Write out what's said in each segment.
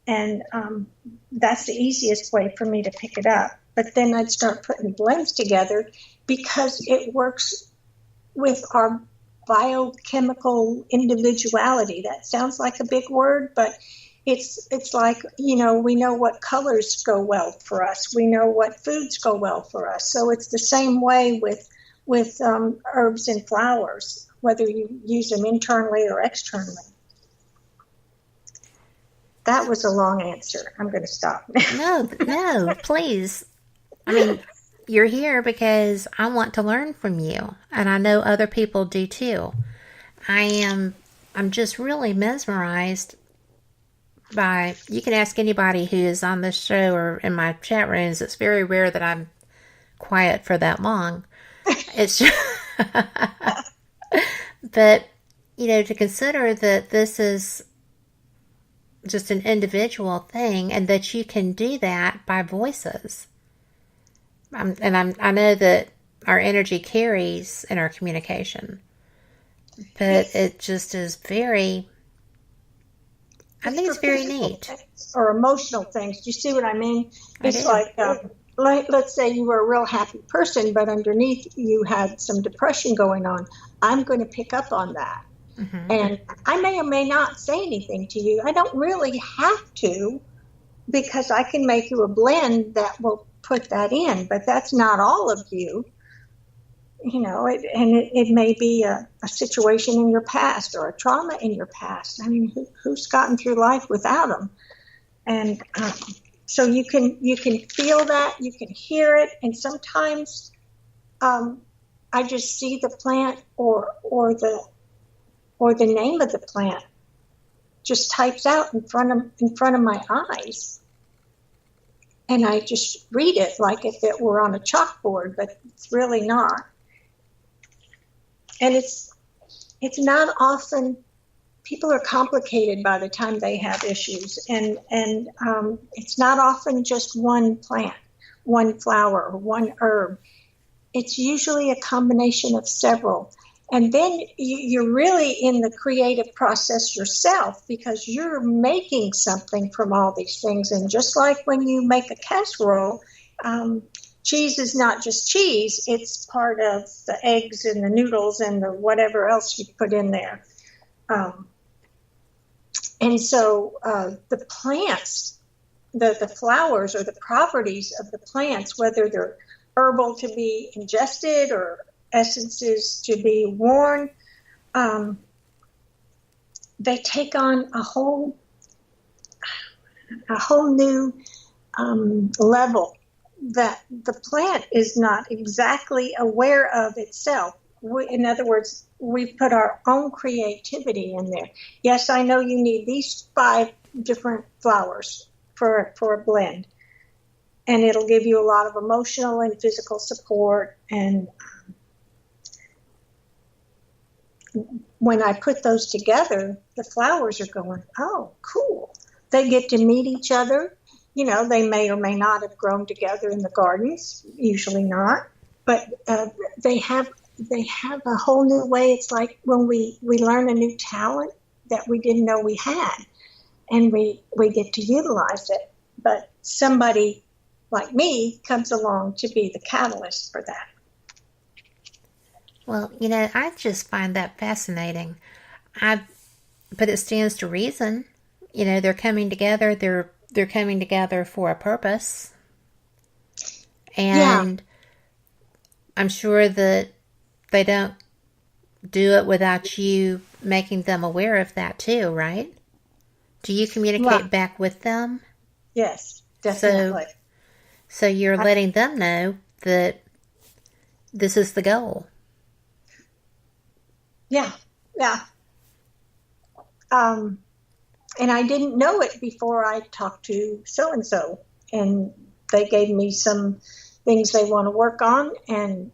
And that's the easiest way for me to pick it up. But then I'd start putting blends together because it works with our biochemical individuality. That sounds like a big word, but it's like, we know what colors go well for us. We know what foods go well for us. So it's the same way with herbs and flowers, whether you use them internally or externally. That was a long answer. I'm going to stop. No, please. I mean, you're here because I want to learn from you, and I know other people do too. I'm just really mesmerized by, you can ask anybody who is on this show or in my chat rooms. It's very rare that I'm quiet for that long. It's just, but, to consider that this is just an individual thing and that you can do that by voices. I know that our energy carries in our communication, but it just is very, I think it's very neat. Or emotional things. Do you see what I mean? It's like, let's say you were a real happy person, but underneath you had some depression going on. I'm going to pick up on that. Mm-hmm. And I may or may not say anything to you. I don't really have to, because I can make you a blend that will put that in, but that's not all of you. It may be a situation in your past or a trauma in your past. I mean, who's gotten through life without them? And so you can feel that, you can hear it, and sometimes I just see the plant or the name of the plant just types out in front of my eyes. And I just read it like if it were on a chalkboard, but it's really not. And it's not often, people are complicated by the time they have issues. And it's not often just one plant, one flower, or one herb. It's usually a combination of several. And then you're really in the creative process yourself, because you're making something from all these things. And just like when you make a casserole, cheese is not just cheese. It's part of the eggs and the noodles and the whatever else you put in there. And so the plants, the flowers or the properties of the plants, whether they're herbal to be ingested or essences to be worn, they take on a whole new level that the plant is not exactly aware of itself. In other words, we've put our own creativity in there. Yes, I know you need these 5 different flowers for a blend, and it'll give you a lot of emotional and physical support. And when I put those together, the flowers are going, oh, cool. They get to meet each other. They may or may not have grown together in the gardens, usually not, but they have a whole new way. It's like when we learn a new talent that we didn't know we had, and we get to utilize it. But somebody like me comes along to be the catalyst for that. Well, I just find that fascinating. But it stands to reason. They're coming together. They're coming together for a purpose. And I'm sure that they don't do it without you making them aware of that too, right? Do you communicate back with them? Yes, definitely. So you're letting them know that this is the goal. Yeah. And I didn't know it before I talked to so-and-so, and they gave me some things they want to work on. And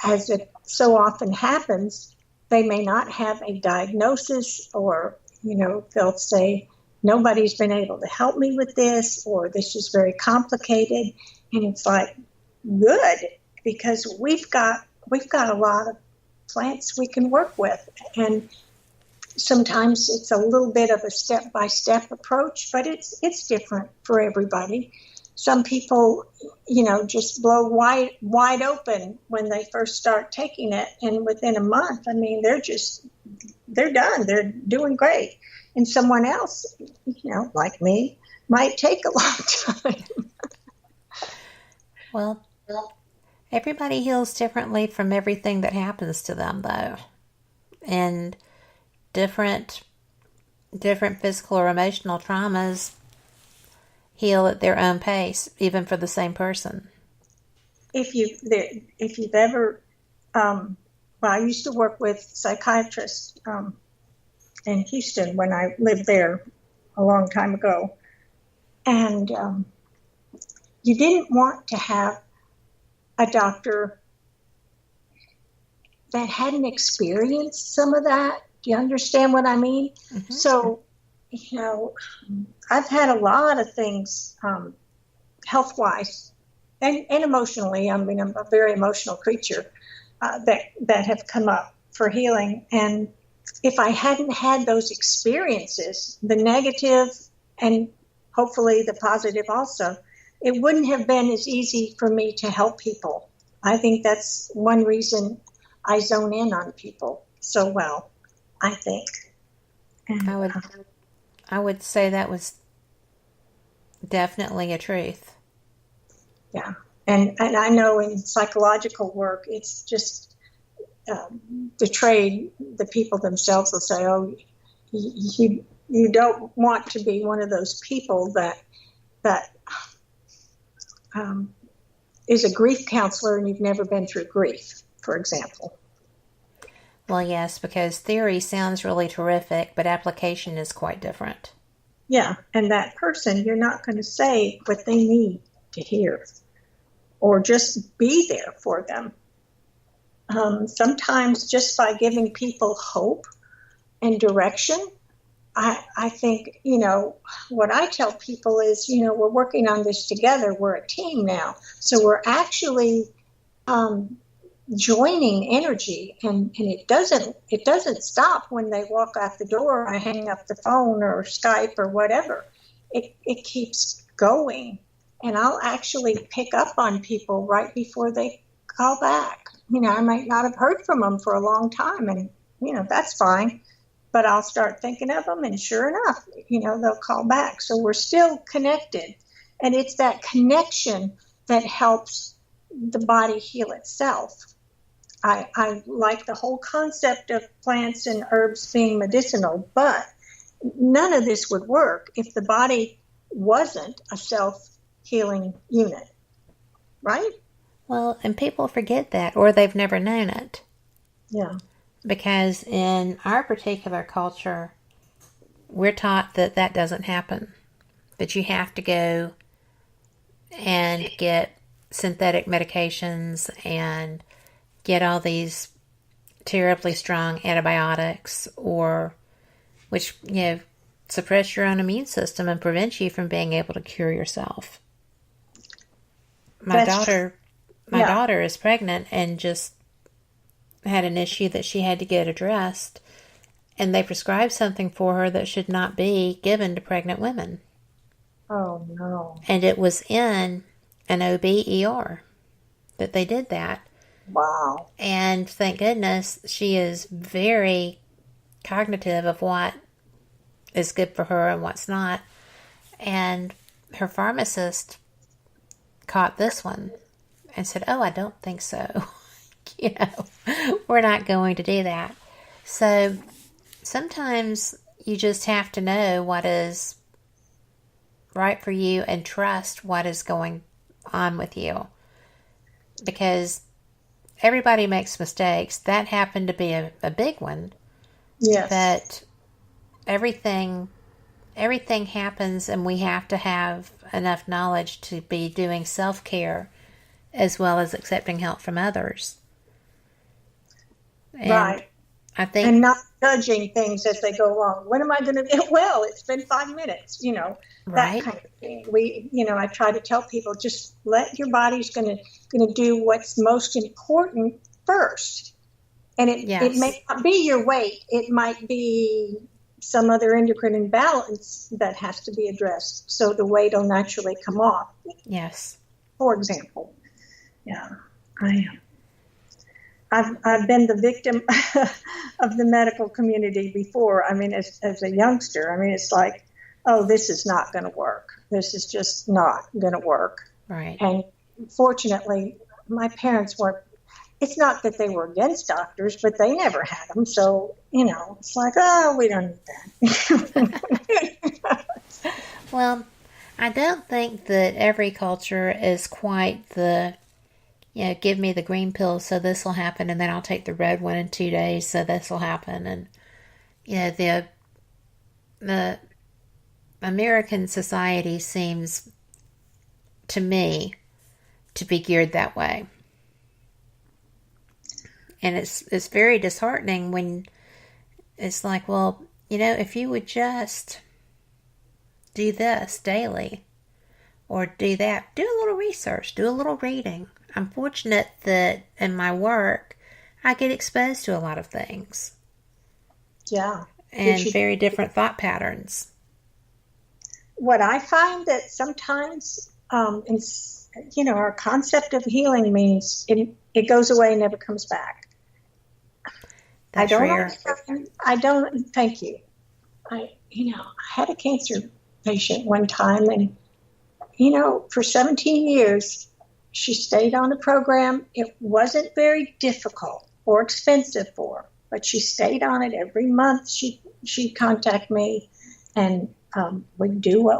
as it so often happens, they may not have a diagnosis, or, they'll say, nobody's been able to help me with this, or this is very complicated. And it's like, good, because we've got a lot of plants we can work with. And sometimes it's a little bit of a step-by-step approach, but it's different for everybody. Some people, just blow wide open when they first start taking it, and within a month, they're done. They're doing great. And someone else, like me, might take a long time. Well, everybody heals differently from everything that happens to them, though. And different physical or emotional traumas heal at their own pace, even for the same person. If you've ever, I used to work with psychiatrists in Houston when I lived there a long time ago, and you didn't want to have a doctor that hadn't experienced some of that. Do you understand what I mean? Mm-hmm. So, I've had a lot of things health-wise and emotionally. I'm a very emotional creature that have come up for healing. And if I hadn't had those experiences, the negative and hopefully the positive also, it wouldn't have been as easy for me to help people. I think that's one reason I zone in on people so well, I think. And, I would say that was definitely a truth. Yeah. And I know in psychological work, it's just the trade, the people themselves will say, oh, you don't want to be one of those people that is a grief counselor and you've never been through grief, for example. Well, yes, because theory sounds really terrific, but application is quite different. Yeah, and that person, you're not going to say what they need to hear or just be there for them. Sometimes just by giving people hope and direction, I think, what I tell people is, we're working on this together. We're a team now. So we're actually joining energy, and it doesn't stop when they walk out the door. I hang up the phone or Skype or whatever. It keeps going, and I'll actually pick up on people right before they call back. I might not have heard from them for a long time, and that's fine. But I'll start thinking of them, and sure enough, they'll call back. So we're still connected, and it's that connection that helps the body heal itself. I like the whole concept of plants and herbs being medicinal, but none of this would work if the body wasn't a self-healing unit, right? Well, and people forget that, or they've never known it. Yeah. Because in our particular culture, we're taught that doesn't happen. That you have to go and get synthetic medications and get all these terribly strong antibiotics, or which suppress your own immune system and prevent you from being able to cure yourself. My daughter is pregnant and just had an issue that she had to get addressed, and they prescribed something for her that should not be given to pregnant women. Oh, no. And it was in an OB/ER that they did that. Wow. And thank goodness she is very cognitive of what is good for her and what's not. And her pharmacist caught this one and said, oh, I don't think so. We're not going to do that. So sometimes you just have to know what is right for you and trust what is going on with you. Because everybody makes mistakes. That happened to be a big one. Yes. But everything happens, and we have to have enough knowledge to be doing self-care as well as accepting help from others. And right. I think, and not judging things as they go along. When am I going to get well? It's been 5 minutes, that right. kind of thing. I try to tell people, just let your body's going to do what's most important first. And it may not be your weight. It might be some other endocrine imbalance that has to be addressed. So the weight will naturally come off. Yes. For example. Yeah, I've been the victim of the medical community before. I mean, as a youngster, I mean, it's like, oh, this is not going to work. This is just not going to work. Right. And fortunately, my parents weren't. It's not that they were against doctors, but they never had them. So, it's like, oh, we don't need that. Well, I don't think that every culture is quite the, give me the green pill so this will happen, and then I'll take the red one in 2 days so this will happen. And, the American society seems, to me, to be geared that way. And it's very disheartening when it's like, well, if you would just do this daily or do that, do a little research, do a little reading. I'm fortunate that in my work, I get exposed to a lot of things. Yeah. And very different thought patterns. What I find that sometimes, our concept of healing means it goes away and never comes back. That's rare. I don't, thank you. I had a cancer patient one time, and, for 17 years, she stayed on the program. It wasn't very difficult or expensive for her, but she stayed on it every month. She'd contact me, and we'd do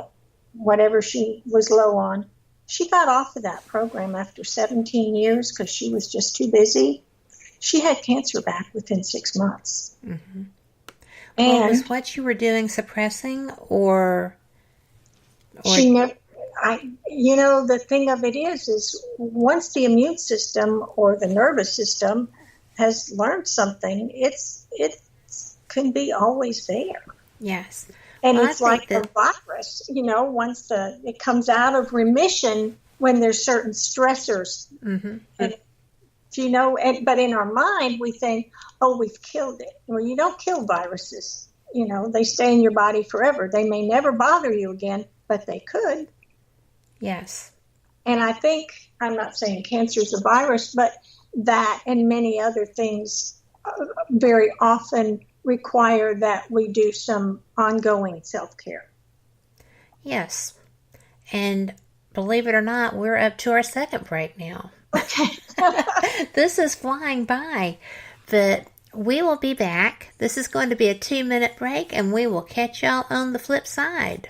whatever she was low on. She got off of that program after 17 years because she was just too busy. She had cancer back within 6 months. Mm-hmm. And was what you were doing suppressing, or she never. The thing of it is once the immune system or the nervous system has learned something, it can be always there. Yes. And it's like a virus, once it comes out of remission when there's certain stressors. Mm-hmm. And, but in our mind, we think, oh, we've killed it. Well, you don't kill viruses. They stay in your body forever. They may never bother you again, but they could. Yes. And I think, I'm not saying cancer is a virus, but that and many other things very often require that we do some ongoing self-care. Yes. And believe it or not, we're up to our second break now. Okay. This is flying by, but we will be back. This is going to be a 2-minute break, and we will catch y'all on the flip side.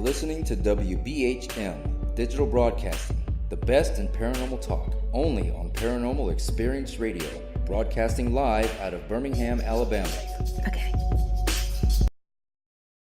Listening to WBHM Digital Broadcasting, the best in paranormal talk only on Paranormal Experience Radio, broadcasting live out of Birmingham, Alabama. A